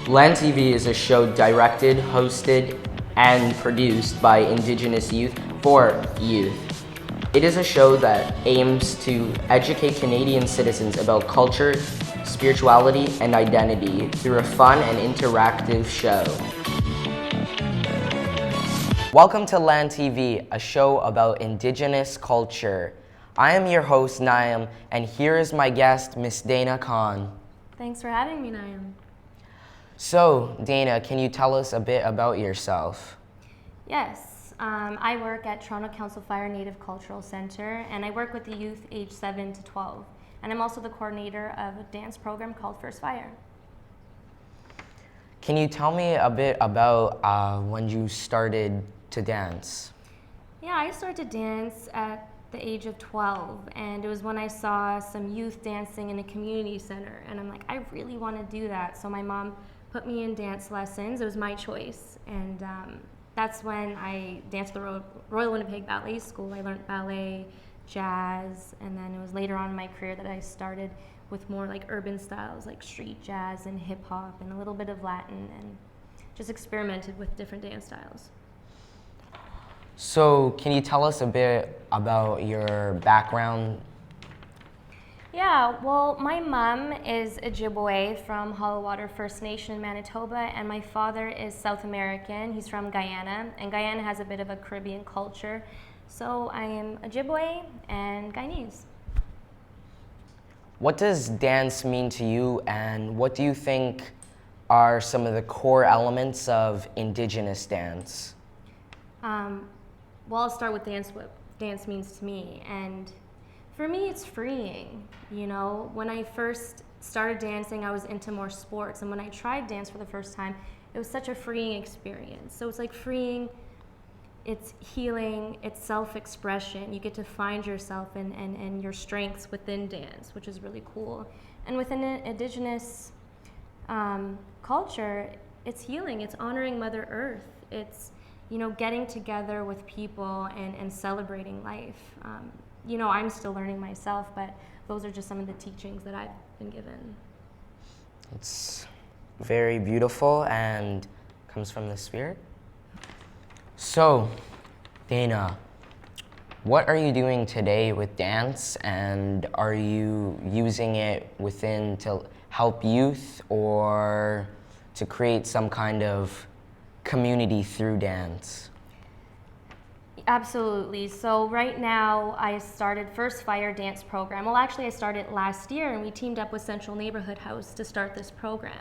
LAND TV is a show directed, hosted, and produced by Indigenous youth for youth. It is a show that aims to educate Canadian citizens about culture, spirituality, and identity through a fun and interactive show. Welcome to LAND TV, a show about Indigenous culture. I am your host, Nyame, and here is my guest, Miss Dana Khan. Thanks for having me, Nyame. So, Dana, can you tell us a bit about yourself? Yes, I work at Toronto Council Fire Native Cultural Centre, and I work with the youth aged 7 to 12. And I'm also the coordinator of a dance program called First Fire. Can you tell me a bit about when you started to dance? Yeah, I started to dance at the age of 12, and it was when I saw some youth dancing in a community center, and I'm like, I really want to do that. So my mom put me in dance lessons. It was my choice, and that's when I danced at the Royal Winnipeg Ballet School. I learned ballet, jazz, and then it was later on in my career that I started with more like urban styles like street jazz and hip hop and a little bit of Latin, and just experimented with different dance styles. So, can you tell us a bit about your background? Yeah, well, my mom is Ojibwe from Hollow Water First Nation in Manitoba, and my father is South American. He's from Guyana, and Guyana has a bit of a Caribbean culture. So I am Ojibwe and Guyanese. What does dance mean to you, and what do you think are some of the core elements of Indigenous dance? Well, I'll start with dance, what dance means to me. And for me, it's freeing. You know, when I first started dancing, I was into more sports. And when I tried dance for the first time, it was such a freeing experience. So it's like freeing, it's healing, it's self-expression. You get to find yourself and your strengths within dance, which is really cool. And within Indigenous culture, it's healing, it's honoring Mother Earth. It's, you know, getting together with people and celebrating life. You know, I'm still learning myself, but those are just some of the teachings that I've been given. It's very beautiful and comes from the spirit. So, Dana, what are you doing today with dance, and are you using it within to help youth or to create some kind of community through dance? Absolutely. So right now I started First Fire dance program. Well, actually I started last year, and we teamed up with Central Neighborhood House to start this program.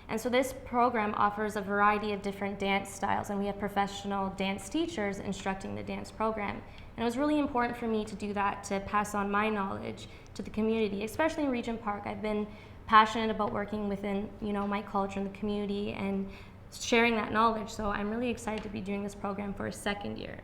And so this program offers a variety of different dance styles, and we have professional dance teachers instructing the dance program. And it was really important for me to do that, to pass on my knowledge to the community, especially in Regent Park. I've been passionate about working within, you know, my culture and the community and sharing that knowledge. So I'm really excited to be doing this program for a second year.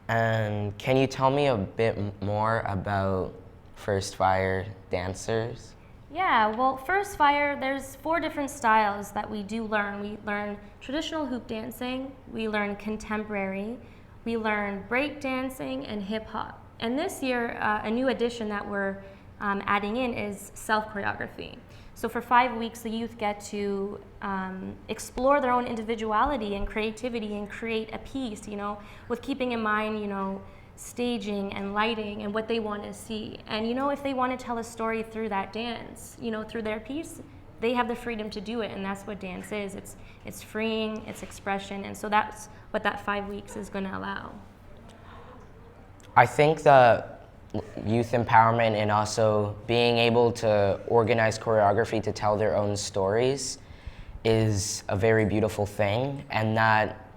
And can you tell me a bit more about First Fire dancers? Yeah, well, First Fire, there's 4 different styles that we do learn. We learn traditional hoop dancing, we learn contemporary, we learn break dancing, and hip hop. And this year, a new addition that we're adding in is self-choreography. So for 5 weeks, the youth get to explore their own individuality and creativity and create a piece, you know, with keeping in mind, you know, staging and lighting and what they want to see. And, you know, if they want to tell a story through that dance, you know, through their piece, they have the freedom to do it, and that's what dance is. It's freeing, it's expression, and so that's what that 5 weeks is going to allow. I think that youth empowerment and also being able to organize choreography to tell their own stories is a very beautiful thing, and that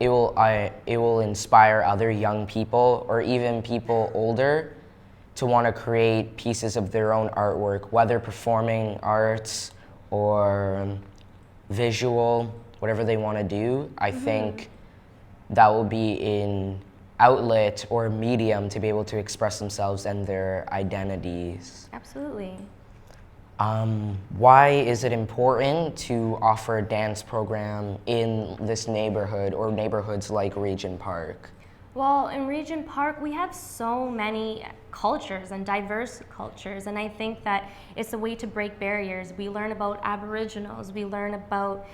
it will inspire other young people or even people older to want to create pieces of their own artwork, whether performing arts or visual, whatever they want to do. I think that will be an outlet or medium to be able to express themselves and their identities. Absolutely. Why is it important to offer a dance program in this neighborhood or neighborhoods like Regent Park? Well, in Regent Park, we have so many cultures and diverse cultures, and I think that it's a way to break barriers. We learn about Aboriginals, we learn about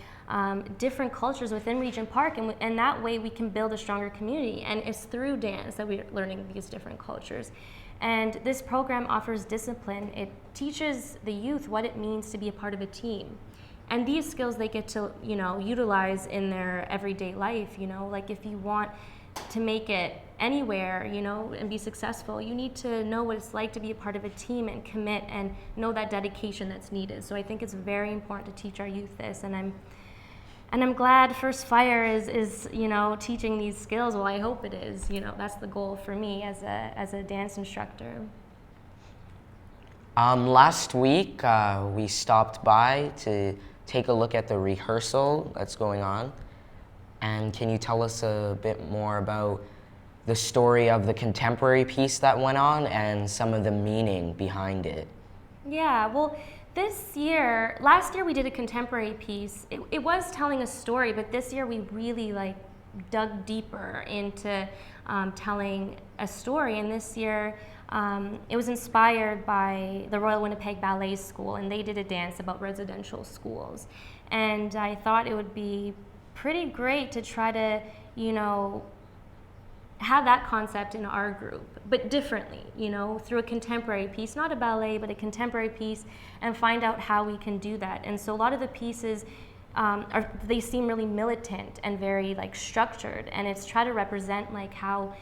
different cultures within Regent Park, and that way we can build a stronger community. And it's through dance that we're learning these different cultures. And this program offers discipline. It teaches the youth what it means to be a part of a team. And these skills they get to, utilize in their everyday life, like if you want to make it anywhere, and be successful, you need to know what it's like to be a part of a team and commit and know that dedication that's needed. So I think it's very important to teach our youth this, and I'm glad First Fire is teaching these skills. Well, I hope it is. That's the goal for me as a dance instructor. Last week, we stopped by to take a look at the rehearsal that's going on. And can you tell us a bit more about the story of the contemporary piece that went on and some of the meaning behind it? Yeah, well, last year we did a contemporary piece. It was telling a story, but this year we really dug deeper into telling a story. And this year it was inspired by the Royal Winnipeg Ballet School, and they did a dance about residential schools. And I thought it would be pretty great to try to, have that concept in our group, but differently, through a contemporary piece, not a ballet, but a contemporary piece, and find out how we can do that. And so a lot of the pieces, they seem really militant and very structured, and it's try to represent how,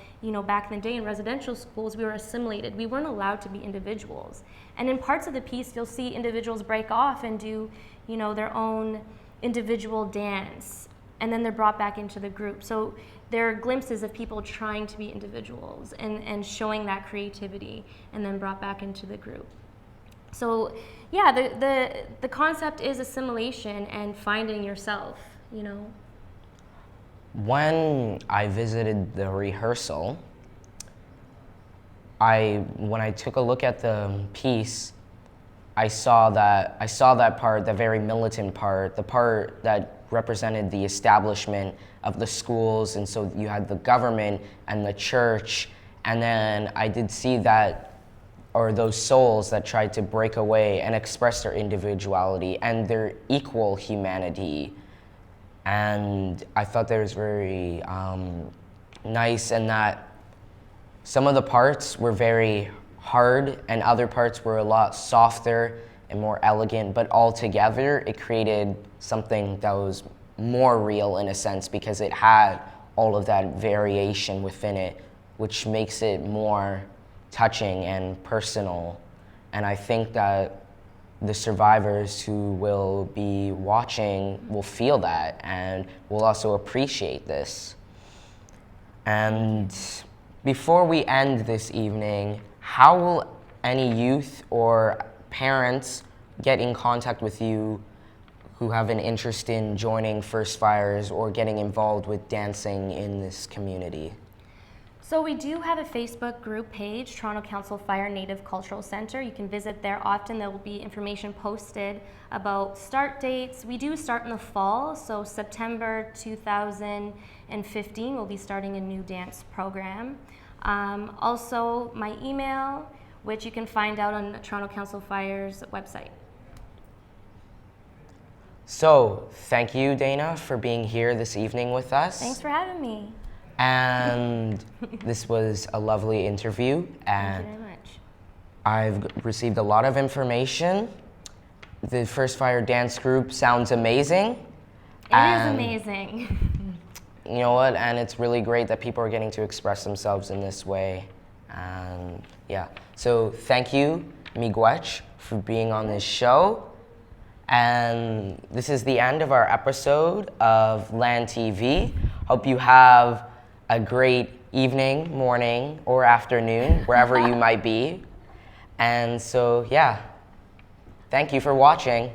back in the day in residential schools, we were assimilated. We weren't allowed to be individuals. And in parts of the piece, you'll see individuals break off and do, their own individual dance, and then they're brought back into the group. So there are glimpses of people trying to be individuals and showing that creativity, and then brought back into the group. So yeah, the concept is assimilation and finding yourself, When I visited the rehearsal, when I took a look at the piece, I saw that part, the very militant part, the part that represented the establishment of the schools, and so you had the government and the church, and then I did see those souls that tried to break away and express their individuality and their equal humanity. And I thought that was very nice, and that some of the parts were very hard and other parts were a lot softer and more elegant, but altogether it created something that was more real in a sense, because it had all of that variation within it, which makes it more touching and personal. And I think that the survivors who will be watching will feel that and will also appreciate this. And before we end this evening, how will any youth or parents get in contact with you who have an interest in joining First Fires or getting involved with dancing in this community? So we do have a Facebook group page, Toronto Council Fire Native Cultural Centre. You can visit there often. There will be information posted about start dates. We do start in the fall, so September 2015 we'll be starting a new dance program. Also my email, which you can find out on Toronto Council Fire's website. So, thank you, Dana, for being here this evening with us. Thanks for having me. And this was a lovely interview. And Thank you very much. I've received a lot of information. The First Fire Dance Group sounds amazing. It is amazing. You know what? And it's really great that people are getting to express themselves in this way. And yeah. So, thank you, Miigwech, for being on this show. And this is the end of our episode of LANND TV. Hope you have a great evening, morning, or afternoon, wherever you might be. And so, yeah, thank you for watching.